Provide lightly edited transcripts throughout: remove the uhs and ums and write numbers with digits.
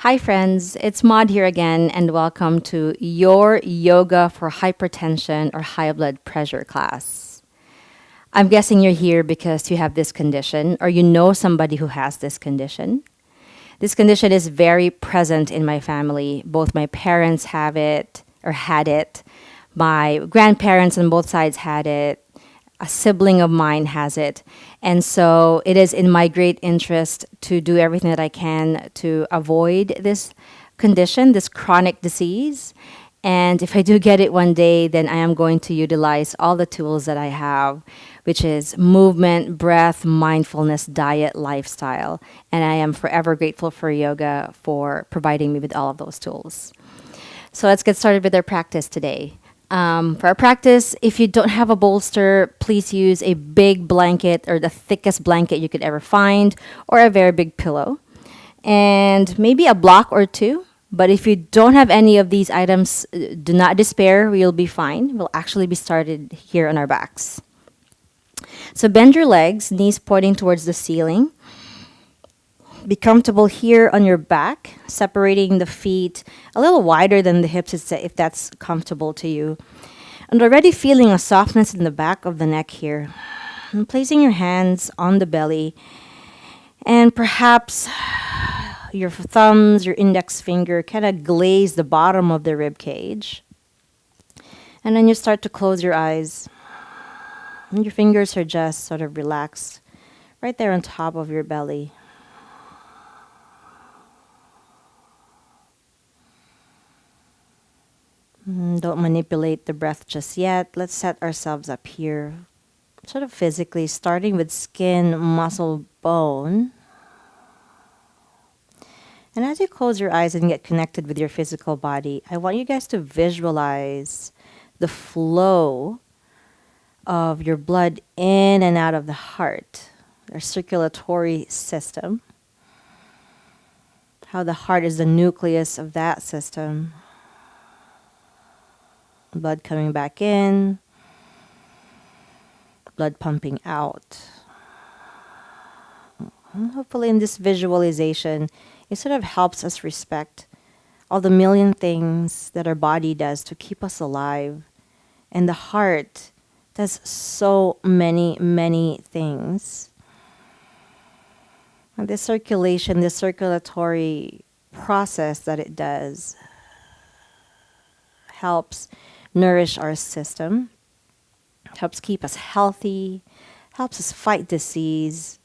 Hi, friends. It's Maud here again, and welcome to your Yoga for Hypertension or High Blood Pressure class. I'm guessing you're here because you have this condition or you know somebody who has this condition. This condition is very present in my family. Both my parents have it or had it, my grandparents on both sides had it, a sibling of mine has it. And so it is in my great interest to do everything that I can to avoid this condition, this chronic disease. And if I do get it one day, then I am going to utilize all the tools that I have, which is movement, breath, mindfulness, diet, lifestyle. And I am forever grateful for yoga for providing me with all of those tools. So let's get started with our practice today. For our practice, if you don't have a bolster, please use a big blanket or the thickest blanket you could ever find, or a very big pillow, and maybe a block or two. But if you don't have any of these items, do not despair. We'll be fine. We'll actually be started here on our backs. So bend your legs, knees pointing towards the ceiling. Be comfortable here on your back, separating the feet a little wider than the hips if that's comfortable to you. And already feeling a softness in the back of the neck here. And placing your hands on the belly and perhaps your thumbs, your index finger kind of glaze the bottom of the rib cage. And then you start to close your eyes. And your fingers are just sort of relaxed right there on top of your belly. Don't manipulate the breath just yet. Let's set ourselves up here, sort of physically, starting with skin, muscle, bone. And as you close your eyes and get connected with your physical body, I want you guys to visualize the flow of your blood in and out of the heart, our circulatory system, how the heart is the nucleus of that system. Blood coming back in, blood pumping out. And hopefully in this visualization, it sort of helps us respect all the million things that our body does to keep us alive. And the heart does so many, many things. And the circulation, the circulatory process that it does helps nourish our system, helps keep us healthy, helps us fight disease,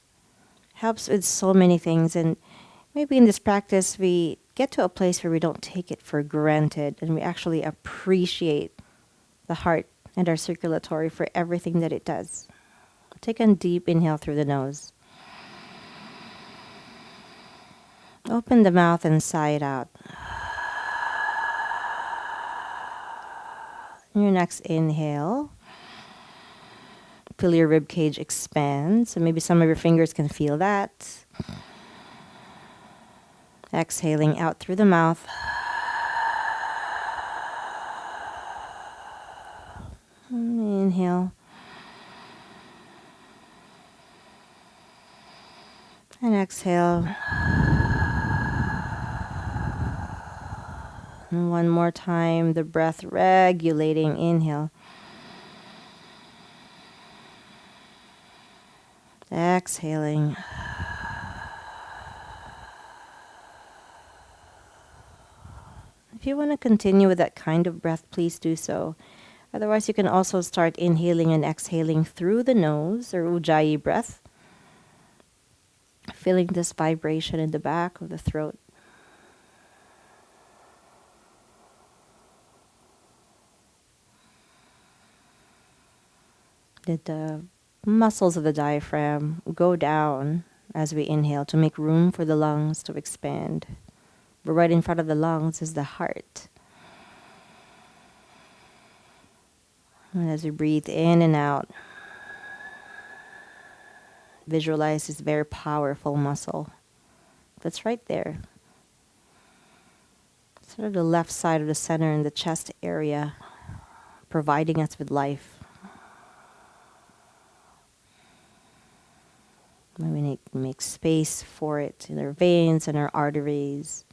helps with so many things. And maybe in this practice, we get to a place where we don't take it for granted and we actually appreciate the heart and our circulatory for everything that it does. Take a deep inhale through the nose. Open the mouth and sigh it out. Your next inhale, feel your rib cage expand. So maybe some of your fingers can feel that. Exhaling out through the mouth. Inhale. And exhale. And one more time, the breath regulating. Inhale. Exhaling. If you want to continue with that kind of breath, please do so. Otherwise, you can also start inhaling and exhaling through the nose, or Ujjayi breath. Feeling this vibration in the back of the throat. Let the muscles of the diaphragm go down as we inhale to make room for the lungs to expand. But right in front of the lungs is the heart. And as we breathe in and out, visualize this very powerful muscle that's right there. Sort of the left side of the center in the chest area, providing us with life. And we make space for it in our veins and our arteries.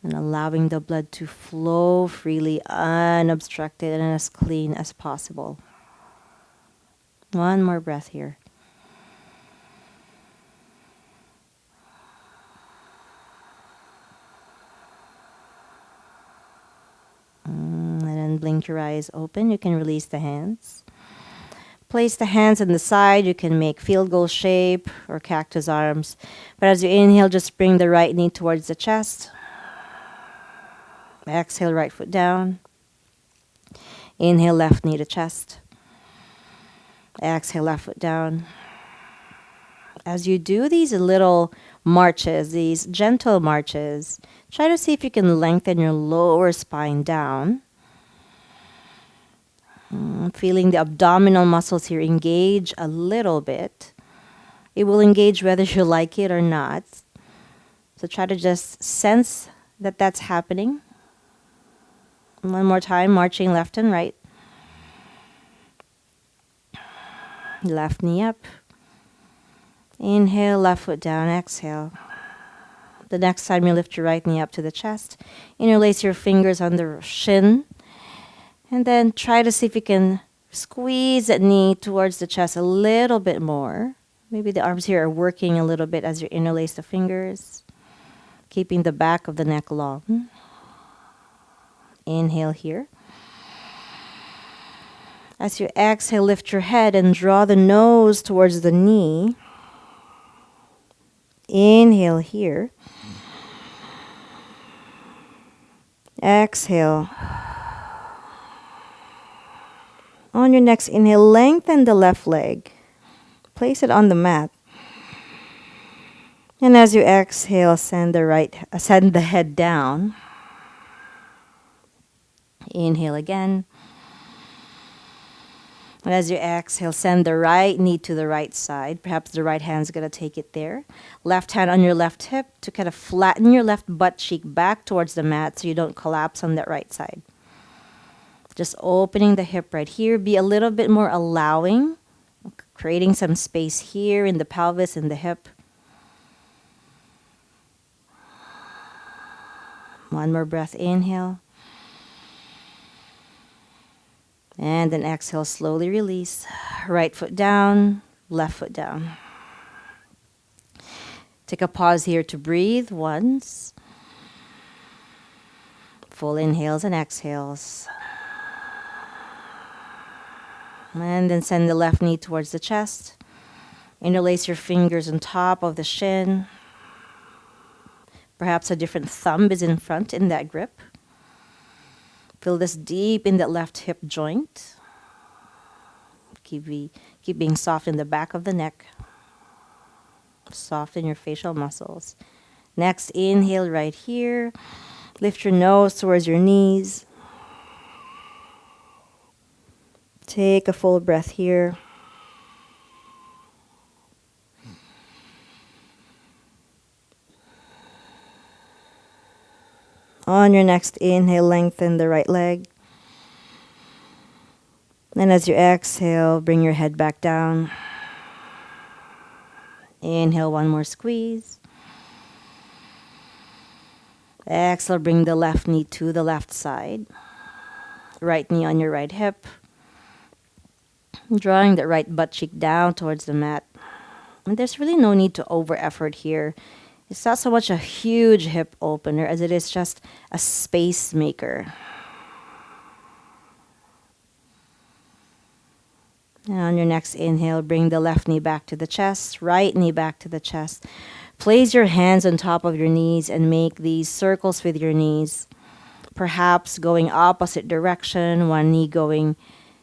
And allowing the blood to flow freely, unobstructed, and as clean as possible. One more breath here. And then blink your eyes open. You can release the hands. Place the hands on the side. You can make field goal shape or cactus arms. But as you inhale, just bring the right knee towards the chest. Exhale, right foot down. Inhale, left knee to chest. Exhale, left foot down. As you do these little marches, these gentle marches, try to see if you can lengthen your lower spine down. Feeling the abdominal muscles here engage a little bit. It will engage whether you like it or not. So try to just sense that that's happening. One more time, marching left and right. Left knee up. Inhale, left foot down, exhale. The next time you lift your right knee up to the chest, interlace your fingers on the shin, and then try to see if you can squeeze that knee towards the chest a little bit more. Maybe the arms here are working a little bit as you interlace the fingers, keeping the back of the neck long. Inhale here. As you exhale, lift your head and draw the nose towards the knee. Inhale here. Exhale. On your next inhale, lengthen the left leg. Place it on the mat. And as you exhale, send the head down. Inhale again. And as you exhale, send the right knee to the right side. Perhaps the right hand's going to take it there. Left hand on your left hip to kind of flatten your left butt cheek back towards the mat so you don't collapse on that right side. Just opening the hip right here. Be a little bit more allowing, creating some space here in the pelvis and the hip. One more breath, inhale. And then exhale, slowly release. Right foot down, left foot down. Take a pause here to breathe once. Full inhales and exhales. And then send the left knee towards the chest. Interlace your fingers on top of the shin. Perhaps a different thumb is in front in that grip. Feel this deep in that left hip joint. Keep being soft in the back of the neck. Soften your facial muscles. Next, inhale right here. Lift your nose towards your knees. Take a full breath here. On your next inhale, lengthen the right leg. And as you exhale, bring your head back down. Inhale, one more squeeze. Exhale, bring the left knee to the left side. Right knee on your right hip. Drawing the right butt cheek down towards the mat. And there's really no need to over effort here. It's not so much a huge hip opener as it is just a space maker. And on your next inhale, bring the left knee back to the chest, right knee back to the chest. Place your hands on top of your knees and make these circles with your knees. Perhaps going opposite direction, one knee going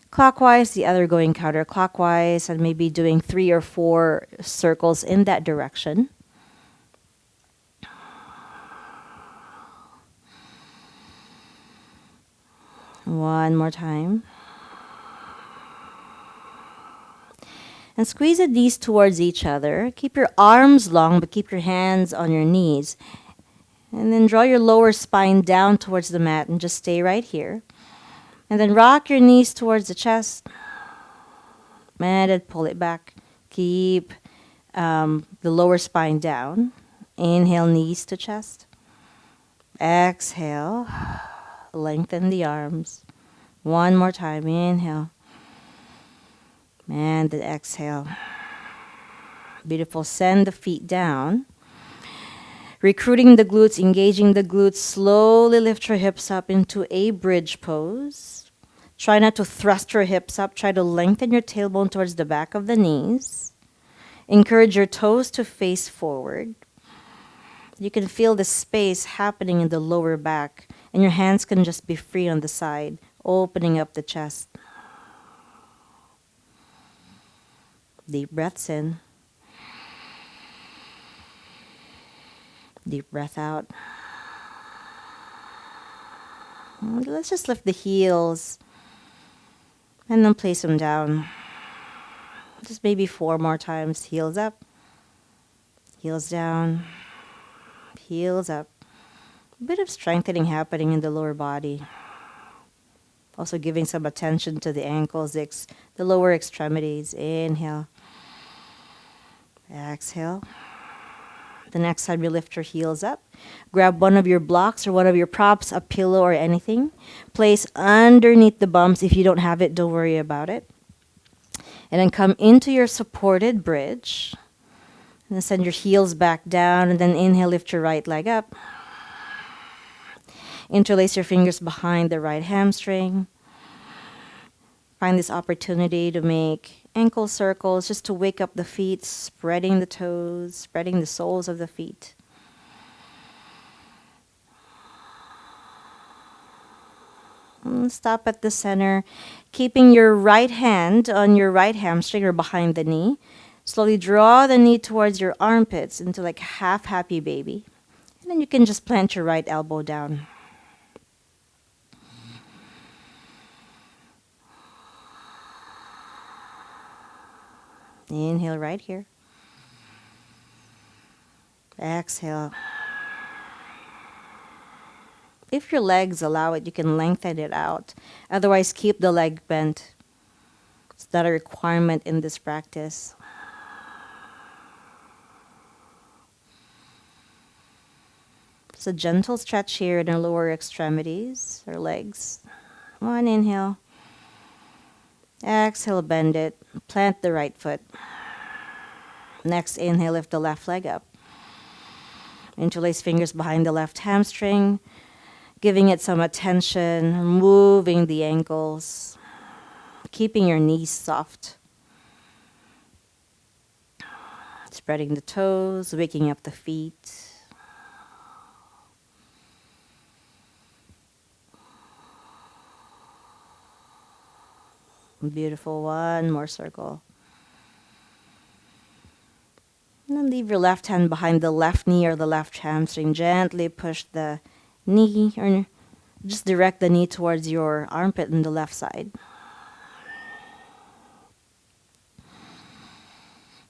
clockwise, the other going counterclockwise, and maybe doing 3 or 4 circles in that direction. One more time. And squeeze the knees towards each other. Keep your arms long, but keep your hands on your knees. And then draw your lower spine down towards the mat and just stay right here. And then rock your knees towards the chest. And then pull it back. Keep the lower spine down. Inhale, knees to chest. Exhale. Lengthen the arms. One more time. Inhale. And then exhale. Beautiful. Send the feet down. Recruiting the glutes, engaging the glutes. Slowly lift your hips up into a bridge pose. Try not to thrust your hips up. Try to lengthen your tailbone towards the back of the knees. Encourage your toes to face forward. You can feel the space happening in the lower back, and your hands can just be free on the side, opening up the chest. Deep breaths in. Deep breath out. And let's just lift the heels and then place them down. Just maybe 4 more times. Heels up, heels down, heels up. A bit of strengthening happening in the lower body. Also giving some attention to the ankles, the lower extremities. Inhale. Exhale. The next time you lift your heels up, grab one of your blocks or one of your props, a pillow or anything. Place underneath the bumps. If you don't have it, don't worry about it. And then come into your supported bridge. And then send your heels back down. And then inhale, lift your right leg up. Interlace your fingers behind the right hamstring. Find this opportunity to make ankle circles, just to wake up the feet, spreading the toes, spreading the soles of the feet. And stop at the center, keeping your right hand on your right hamstring or behind the knee. Slowly draw the knee towards your armpits into like half happy baby. And then you can just plant your right elbow down. Inhale right here. Exhale. If your legs allow it, you can lengthen it out. Otherwise, keep the leg bent. It's not a requirement in this practice. It's a gentle stretch here in our lower extremities, our legs. One inhale. Exhale, bend it. Plant the right foot. Next inhale, lift the left leg up. Interlace fingers behind the left hamstring, giving it some attention, moving the ankles, keeping your knees soft. Spreading the toes, waking up the feet. Beautiful. One more circle. And then leave your left hand behind the left knee or the left hamstring. Gently push the knee, or just direct the knee towards your armpit on the left side.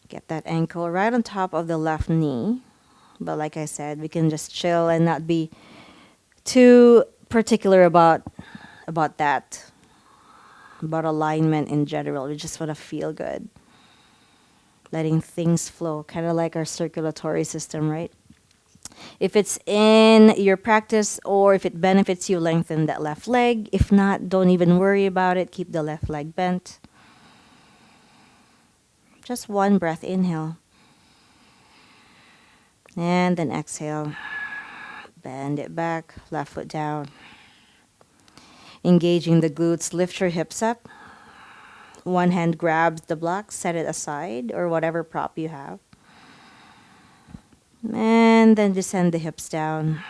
Get that ankle right on top of the left knee. But like I said, we can just chill and not be too particular about that. About alignment in general. We just want to feel good. Letting things flow, kind of like our circulatory system, right? If it's in your practice or if it benefits you, lengthen that left leg. If not, don't even worry about it. Keep the left leg bent. Just one breath, inhale. And then exhale. Bend it back, left foot down. Engaging the glutes, lift your hips up. One hand grabs the block, set it aside, or whatever prop you have. And then descend the hips down.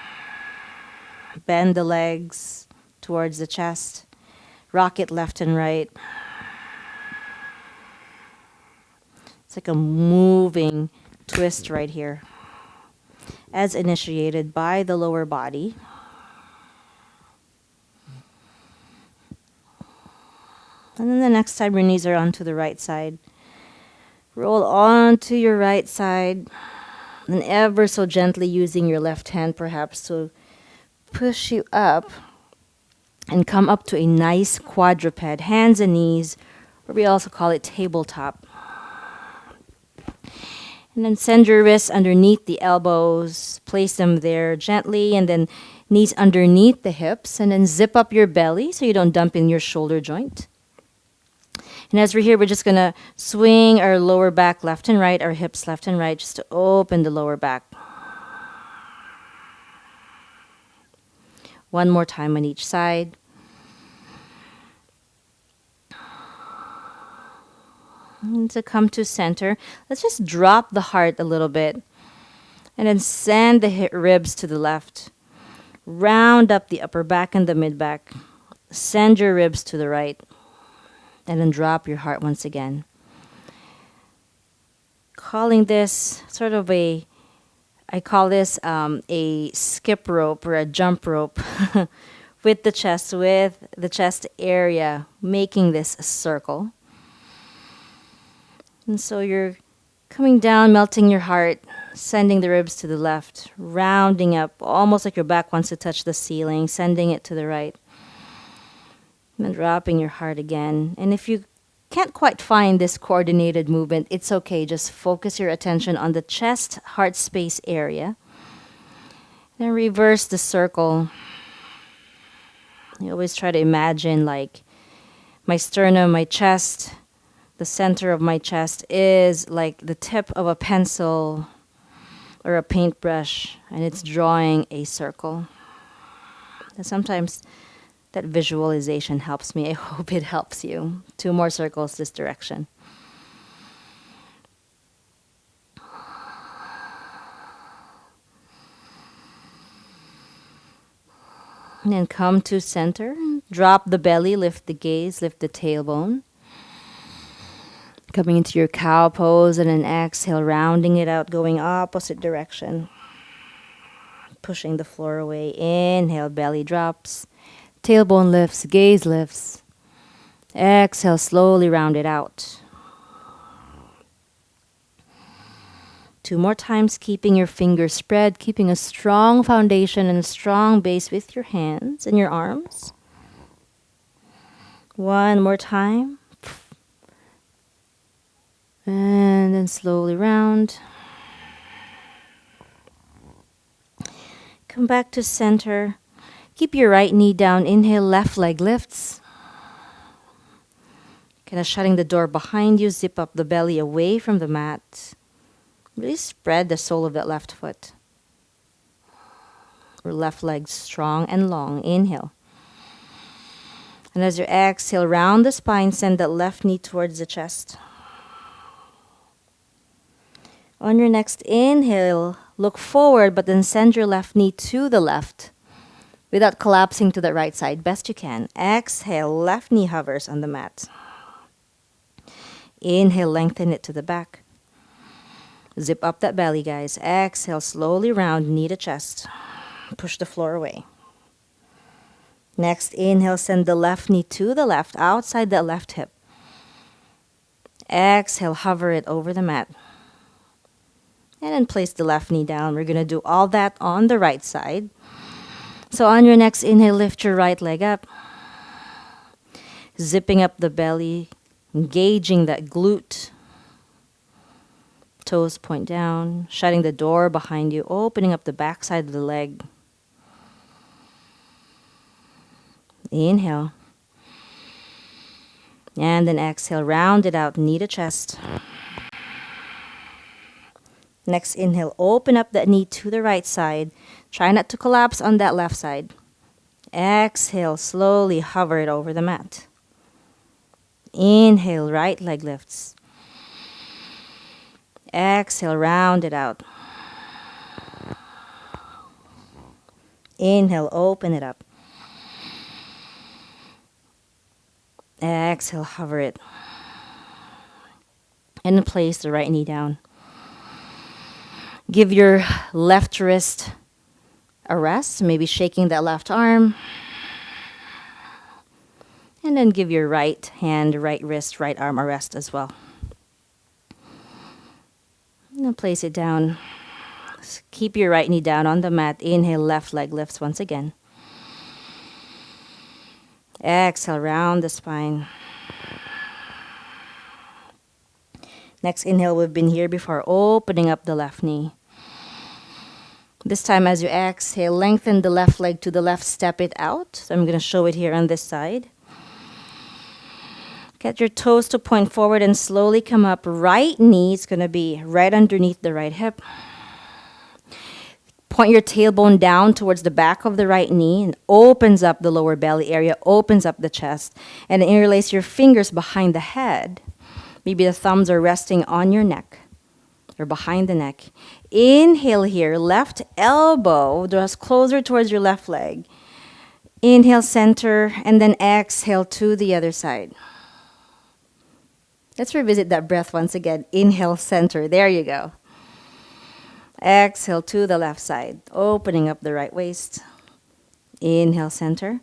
Bend the legs towards the chest. Rock it left and right. It's like a moving twist right here, as initiated by the lower body. And then the next time your knees are onto the right side, roll onto your right side, and ever so gently using your left hand perhaps to push you up and come up to a nice quadruped, hands and knees, or we also call it tabletop. And then send your wrists underneath the elbows, place them there gently, and then Knees underneath the hips, and then zip up your belly so you don't dump in your shoulder joint. And as we're here, we're just gonna swing our lower back left and right, our hips left and right, just to open the lower back. One more time on each side. And to come to center, let's just drop the heart a little bit. And then send the ribs to the left. Round up the upper back and the mid back. Send your ribs to the right. And then drop your heart once again. Calling this sort of I call this a skip rope or a jump rope with the chest area, making this a circle. And so you're coming down, melting your heart, sending the ribs to the left, rounding up, almost like your back wants to touch the ceiling, sending it to the right. And then dropping your heart again. And if you can't quite find this coordinated movement, it's okay. Just focus your attention on the chest, heart space area. Then reverse the circle. You always try to imagine like my sternum, my chest, the center of my chest is like the tip of a pencil or a paintbrush, and it's drawing a circle. And sometimes that visualization helps me. I hope it helps you. 2 more circles this direction. And then come to center. Drop the belly, lift the gaze, lift the tailbone. Coming into your cow pose, and then exhale, rounding it out, going opposite direction. Pushing the floor away. Inhale, belly drops. Tailbone lifts, gaze lifts. Exhale, slowly round it out. 2 more times, keeping your fingers spread, keeping a strong foundation and a strong base with your hands and your arms. 1 more time. And then slowly round. Come back to center. Keep your right knee down. Inhale, left leg lifts. Kind of shutting the door behind you. Zip up the belly away from the mat. Really spread the sole of that left foot. Or left leg strong and long. Inhale. And as you exhale, round the spine, send that left knee towards the chest. On your next inhale, look forward, but then send your left knee to the left without collapsing to the right side, best you can. Exhale, left knee hovers on the mat. Inhale, lengthen it to the back. Zip up that belly, guys. Exhale, slowly round, knee to chest. Push the floor away. Next inhale, send the left knee to the left, outside that left hip. Exhale, hover it over the mat. And then place the left knee down. We're going to do all that on the right side. So on your next inhale, lift your right leg up. Zipping up the belly, engaging that glute. Toes point down, shutting the door behind you, opening up the back side of the leg. Inhale. And then exhale, round it out, knee to chest. Next inhale, open up that knee to the right side. Try not to collapse on that left side. Exhale, slowly hover it over the mat. Inhale, right leg lifts. Exhale, round it out. Inhale, open it up. Exhale, hover it. And place the right knee down. Give your left wrist a rest, maybe shaking that left arm. And then give your right hand, right wrist, right arm a rest as well. And then place it down. Keep your right knee down on the mat. Inhale, left leg lifts once again. Exhale, round the spine. Next inhale, we've been here before, opening up the left knee. This time as you exhale, lengthen the left leg to the left, step it out. So I'm going to show it here on this side. Get your toes to point forward and slowly come up. Right knee is going to be right underneath the right hip. Point your tailbone down towards the back of the right knee and opens up the lower belly area, opens up the chest, and interlace your fingers behind the head. Maybe the thumbs are resting on your neck or behind the neck. Inhale here, left elbow draws closer towards your left leg. Inhale, center, and then exhale to the other side. Let's revisit that breath once again. Inhale, center. There you go. Exhale to the left side, opening up the right waist. Inhale, center.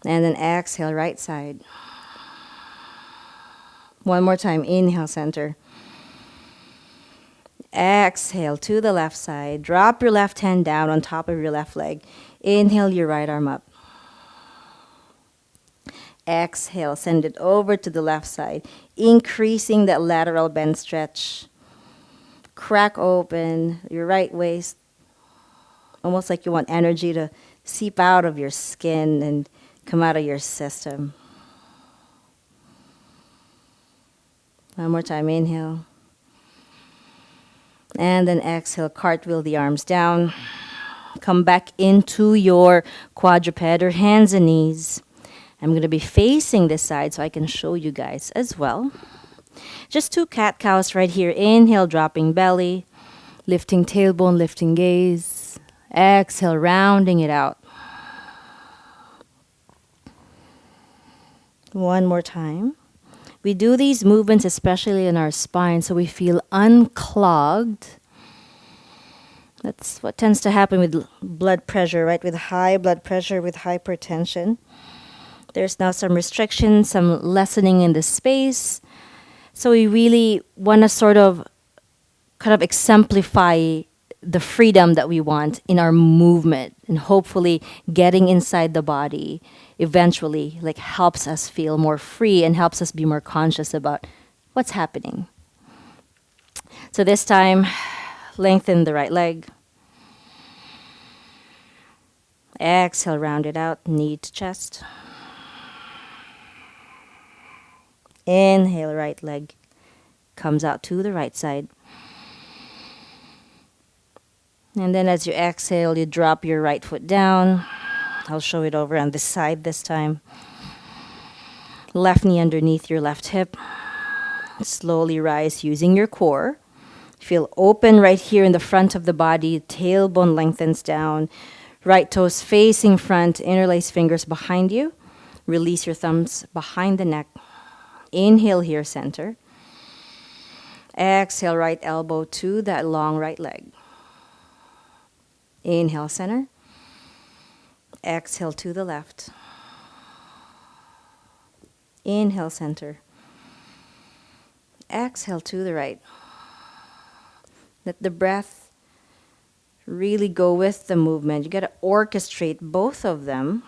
And then exhale, right side. One more time. Inhale, center. Exhale to the left side. Drop your left hand down on top of your left leg. Inhale your right arm up. Exhale, send it over to the left side, increasing that lateral bend stretch. Crack open your right waist, almost like you want energy to seep out of your skin and come out of your system. One more time, inhale. And then exhale, cartwheel the arms down. Come back into your quadruped or hands and knees. I'm going to be facing this side so I can show you guys as well. Just 2 cat-cows right here. Inhale, dropping belly. Lifting tailbone, lifting gaze. Exhale, rounding it out. One more time. We do these movements especially in our spine so we feel unclogged. That's what tends to happen with blood pressure, right? With high blood pressure, with hypertension. There's now some restriction, some lessening in the space. So we really want to sort of kind of exemplify the freedom that we want in our movement, and hopefully getting inside the body eventually like helps us feel more free and helps us be more conscious about what's happening. So this time, lengthen the right leg. Exhale, round it out, knee to chest. Inhale, right leg comes out to the right side. And then as you exhale, you drop your right foot down. I'll show it over on this side this time. Left knee underneath your left hip. Slowly rise using your core. Feel open right here in the front of the body. Tailbone lengthens down. Right toes facing front. Interlace fingers behind you. Release your thumbs behind the neck. Inhale here, center. Exhale, right elbow to that long right leg. Inhale, center. Exhale to the left. Inhale, center. Exhale to the right. Let the breath really go with the movement. You got to orchestrate both of them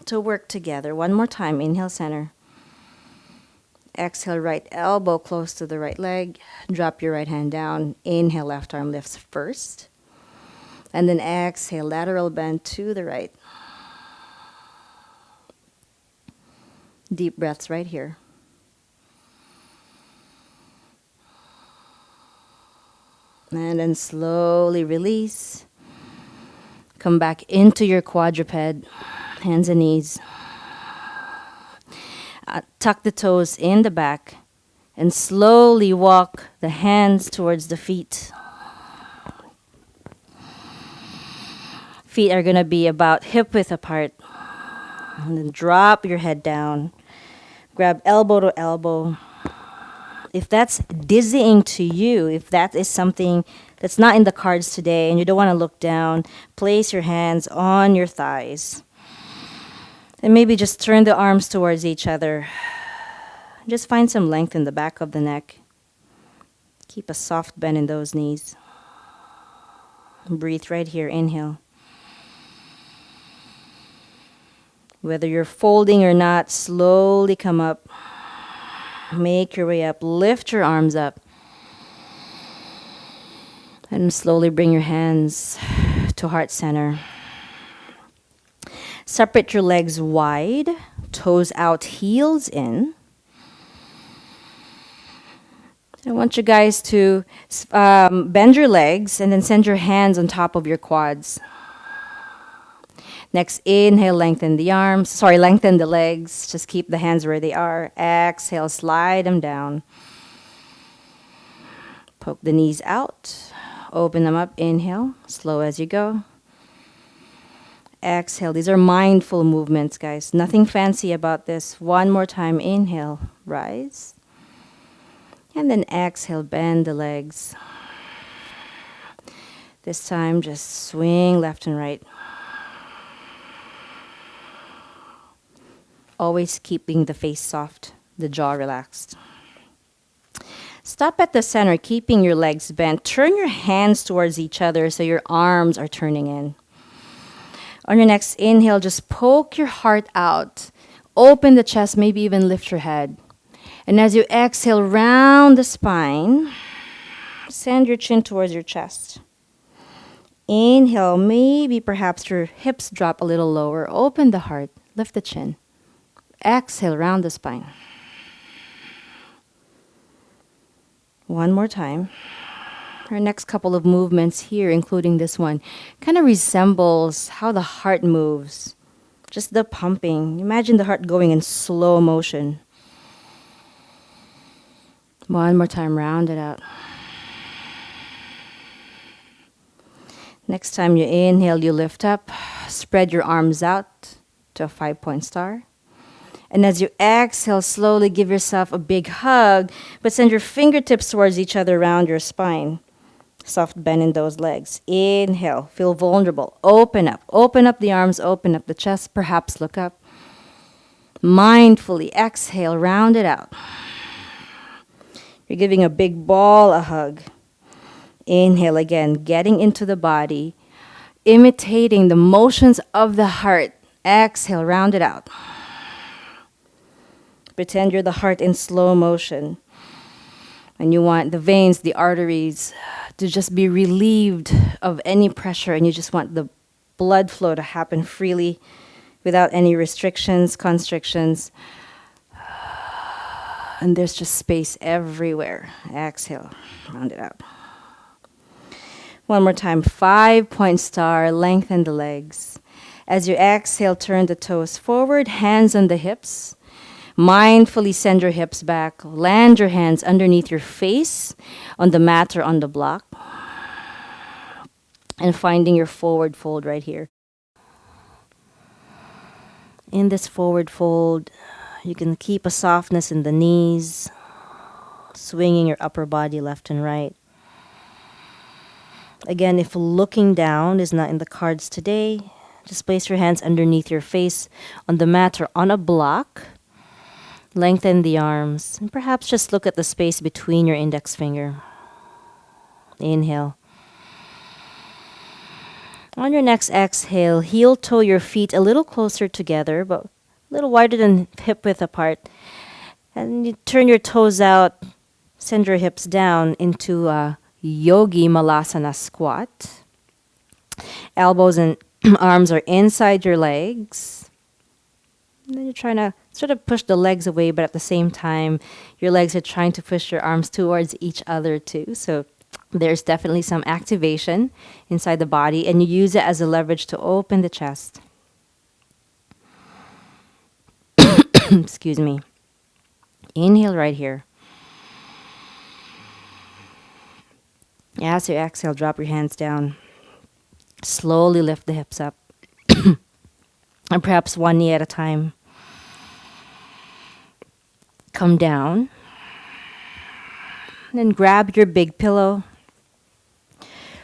to work together. One more time. Inhale, center. Exhale, right elbow close to the right leg. Drop your right hand down. Inhale, left arm lifts first. And then exhale, lateral bend to the right. Deep breaths right here. And then slowly release. Come back into your quadruped, hands and knees. Tuck the toes in the back and slowly walk the hands towards the feet. Feet are going to be about hip width apart. And then drop your head down. Grab elbow to elbow. If that's dizzying to you, if that is something that's not in the cards today and you don't want to look down, place your hands on your thighs. And maybe just turn the arms towards each other. Just find some length in the back of the neck. Keep a soft bend in those knees. Breathe right here. Inhale. Whether you're folding or not, slowly come up. Make your way up. Lift your arms up. And And slowly bring your hands to heart center. Separate your legs wide, toes out, heels in. I want you guys to bend your legs and then send your hands on top of your quads. Next, inhale, lengthen the arms. Sorry, lengthen the legs. Just keep the hands where they are. Exhale, slide them down. Poke the knees out. Open them up. Inhale, slow as you go. Exhale. These are mindful movements, guys. Nothing fancy about this. One more time. Inhale, rise. And then exhale, bend the legs. This time, just swing left and right. Always keeping the face soft, the jaw relaxed. Stop at the center, keeping your legs bent. Turn your hands towards each other so your arms are turning in. On your next inhale, just poke your heart out. Open the chest, maybe even lift your head. And as you exhale, round the spine. Send your chin towards your chest. Inhale, maybe perhaps your hips drop a little lower. Open the heart, lift the chin. Exhale, round the spine. One more time. Our next couple of movements here, including this one, kind of resembles how the heart moves. Just the pumping. Imagine the heart going in slow motion. One more time, round it out. Next time you inhale, you lift up. Spread your arms out to a 5-point star. And as you exhale, slowly give yourself a big hug, but send your fingertips towards each other around your spine. Soft bend in those legs. Inhale, feel vulnerable. Open up the arms, open up the chest, perhaps look up. Mindfully exhale, round it out. You're giving a big ball a hug. Inhale again, getting into the body, imitating the motions of the heart. Exhale, round it out. Pretend you're the heart in slow motion. And you want the veins, the arteries to just be relieved of any pressure. And you just want the blood flow to happen freely without any restrictions, constrictions. And there's just space everywhere. Exhale, round it out. One more time, 5-point star, lengthen the legs. As you exhale, turn the toes forward, hands on the hips. Mindfully send your hips back. Land your hands underneath your face on the mat or on the block. And finding your forward fold right here. In this forward fold, you can keep a softness in the knees, swinging your upper body left and right. Again, if looking down is not in the cards today, just place your hands underneath your face on the mat or on a block. Lengthen the arms, and perhaps just look at the space between your index finger. Inhale. On your next exhale, heel toe your feet a little closer together, but a little wider than hip width apart. And you turn your toes out, send your hips down into a Yogi Malasana squat. Elbows and arms are inside your legs. And then you're trying to sort of push the legs away, but at the same time, your legs are trying to push your arms towards each other too. So there's definitely some activation inside the body, and you use it as a leverage to open the chest. Excuse me. Inhale right here. As you exhale, drop your hands down. Slowly lift the hips up. And perhaps one knee at a time. Come down. Then grab your big pillow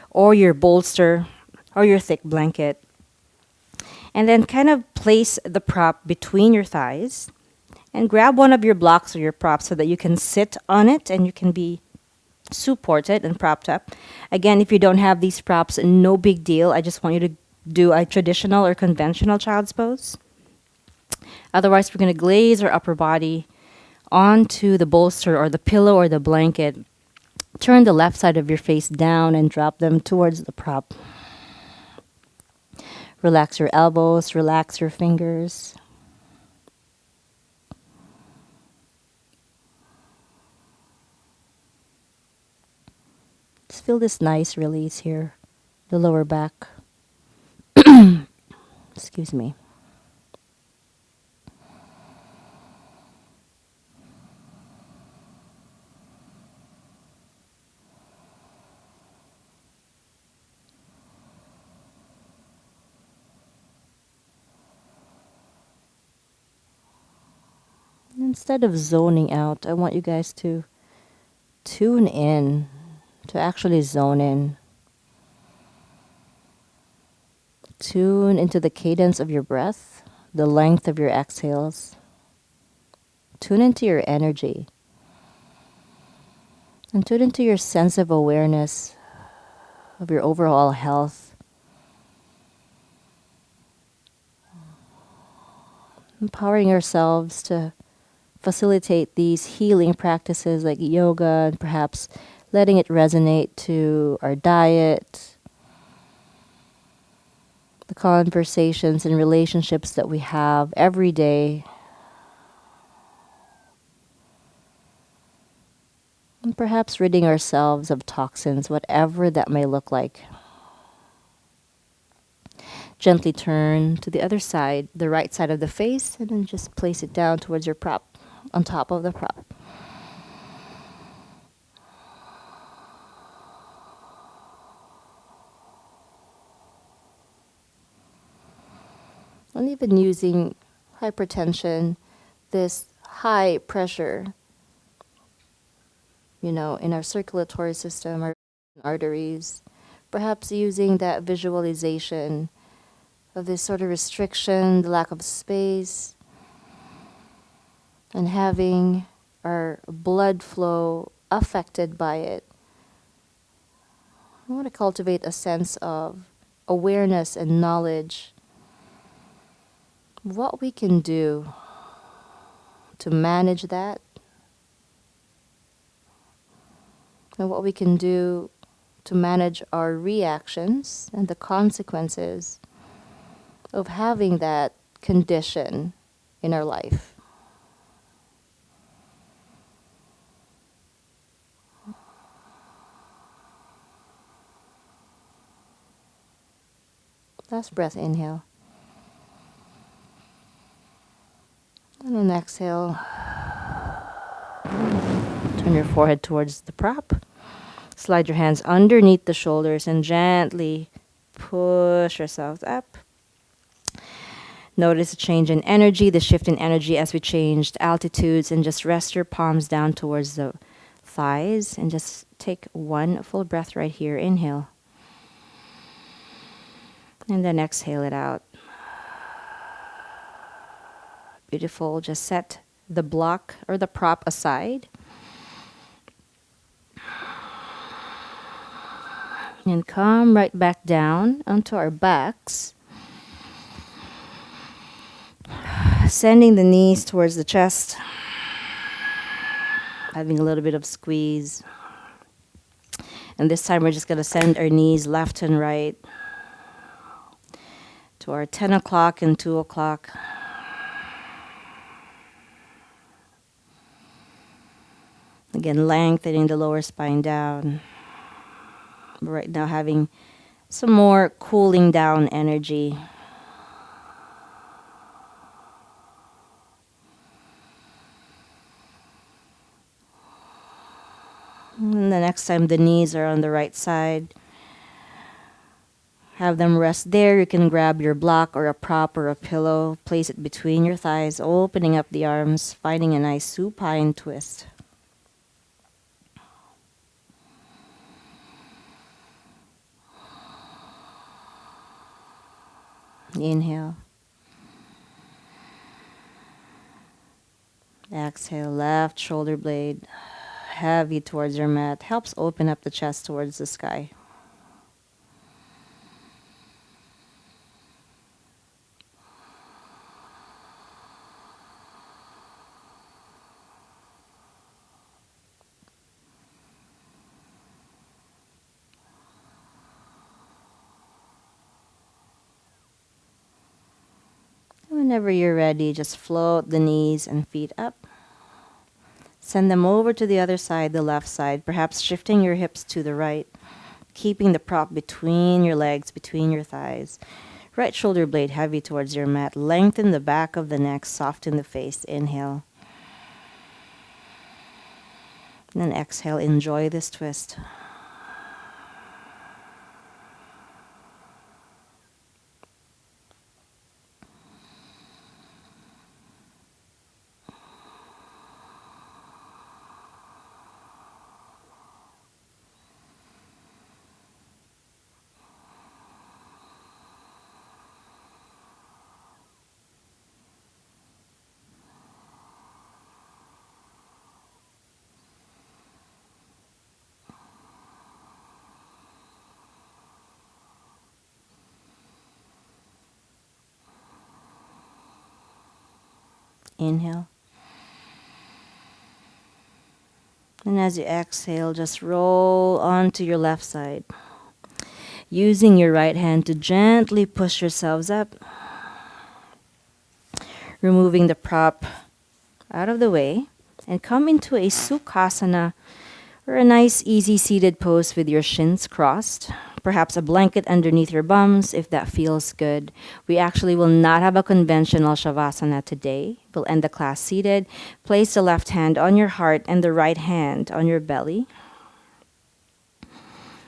or your bolster or your thick blanket. And then kind of place the prop between your thighs. And grab one of your blocks or your props so that you can sit on it and you can be supported and propped up. Again, if you don't have these props, no big deal. I just want you to do a traditional or conventional child's pose. Otherwise, we're going to glaze our upper body onto the bolster or the pillow or the blanket. Turn the left side of your face down and drop them towards the prop. Relax your elbows, relax your fingers. Just feel this nice release here, the lower back. Excuse me. Instead of zoning out, I want you guys to tune in, to actually zone in. Tune into the cadence of your breath, the length of your exhales. Tune into your energy. And tune into your sense of awareness of your overall health. Empowering ourselves to facilitate these healing practices like yoga, and perhaps letting it resonate to our diet, the conversations and relationships that we have every day, and perhaps ridding ourselves of toxins, whatever that may look like. Gently turn to the other side, the right side of the face, and then just place it down towards your prop, on top of the prop. And even using hypertension, this high pressure, in our circulatory system, our arteries, perhaps using that visualization of this sort of restriction, the lack of space, and having our blood flow affected by it. I want to cultivate a sense of awareness and knowledge of what we can do to manage that, and what we can do to manage our reactions and the consequences of having that condition in our life. Last breath, inhale. And then exhale. Turn your forehead towards the prop. Slide your hands underneath the shoulders and gently push yourselves up. Notice the change in energy, the shift in energy as we changed altitudes, and just rest your palms down towards the thighs and just take one full breath right here. Inhale. And then exhale it out. Beautiful. Just set the block or the prop aside. And come right back down onto our backs. Sending the knees towards the chest. Having a little bit of squeeze. And this time we're just going to send our knees left and right to our 10 o'clock and 2 o'clock. Again, lengthening the lower spine down. Right now having some more cooling down energy. And the next time the knees are on the right side, have them rest there. You can grab your block or a prop or a pillow, place it between your thighs, opening up the arms, finding a nice supine twist. Inhale. Exhale, left shoulder blade heavy towards your mat. Helps open up the chest towards the sky. Whenever you're ready, just float the knees and feet up. Send them over to the other side, the left side, perhaps shifting your hips to the right, keeping the prop between your legs, between your thighs. Right shoulder blade heavy towards your mat. Lengthen the back of the neck, soften the face. Inhale. And then exhale, enjoy this twist. Inhale. And as you exhale, just roll onto your left side. Using your right hand to gently push yourselves up. Removing the prop out of the way. And come into a Sukhasana, or a nice easy seated pose with your shins crossed. Perhaps a blanket underneath your bums if that feels good. We actually will not have a conventional Shavasana today. We'll end the class seated. Place the left hand on your heart and the right hand on your belly.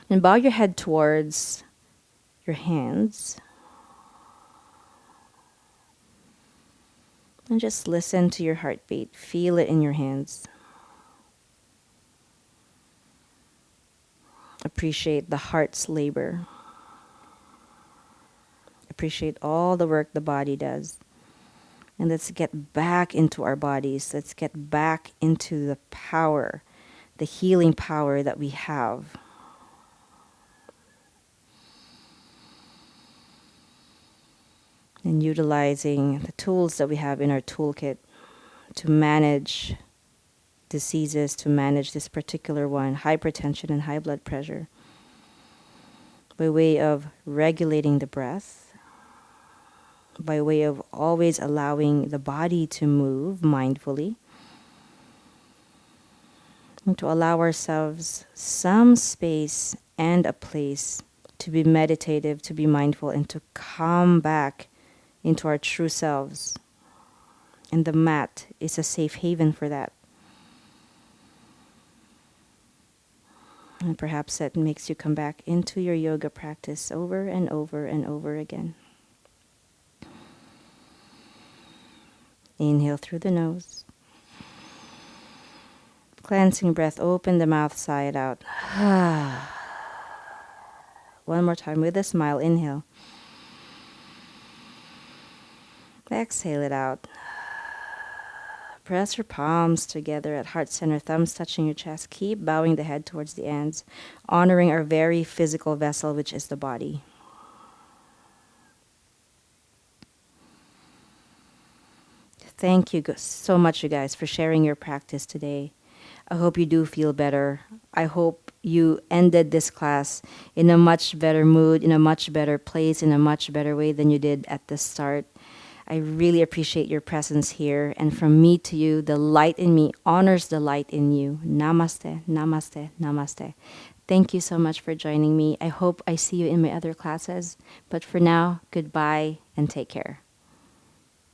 And bow your head towards your hands. And just listen to your heartbeat. Feel it in your hands. Appreciate the heart's labor. Appreciate all the work the body does. And let's get back into our bodies. Let's get back into the power, the healing power that we have. And utilizing the tools that we have in our toolkit to manage diseases, to manage this particular one, hypertension and high blood pressure, by way of regulating the breath, by way of always allowing the body to move mindfully, and to allow ourselves some space and a place to be meditative, to be mindful, and to come back into our true selves. And the mat is a safe haven for that. And perhaps that makes you come back into your yoga practice over and over and over again. Inhale through the nose. Cleansing breath, open the mouth, sigh it out. One more time with a smile, inhale. Exhale it out. Press your palms together at heart center, thumbs touching your chest. Keep bowing the head towards the ends, honoring our very physical vessel, which is the body. Thank you so much, you guys, for sharing your practice today. I hope you do feel better. I hope you ended this class in a much better mood, in a much better place, in a much better way than you did at the start. I really appreciate your presence here. And from me to you, the light in me honors the light in you. Namaste, namaste, namaste. Thank you so much for joining me. I hope I see you in my other classes. But for now, goodbye and take care.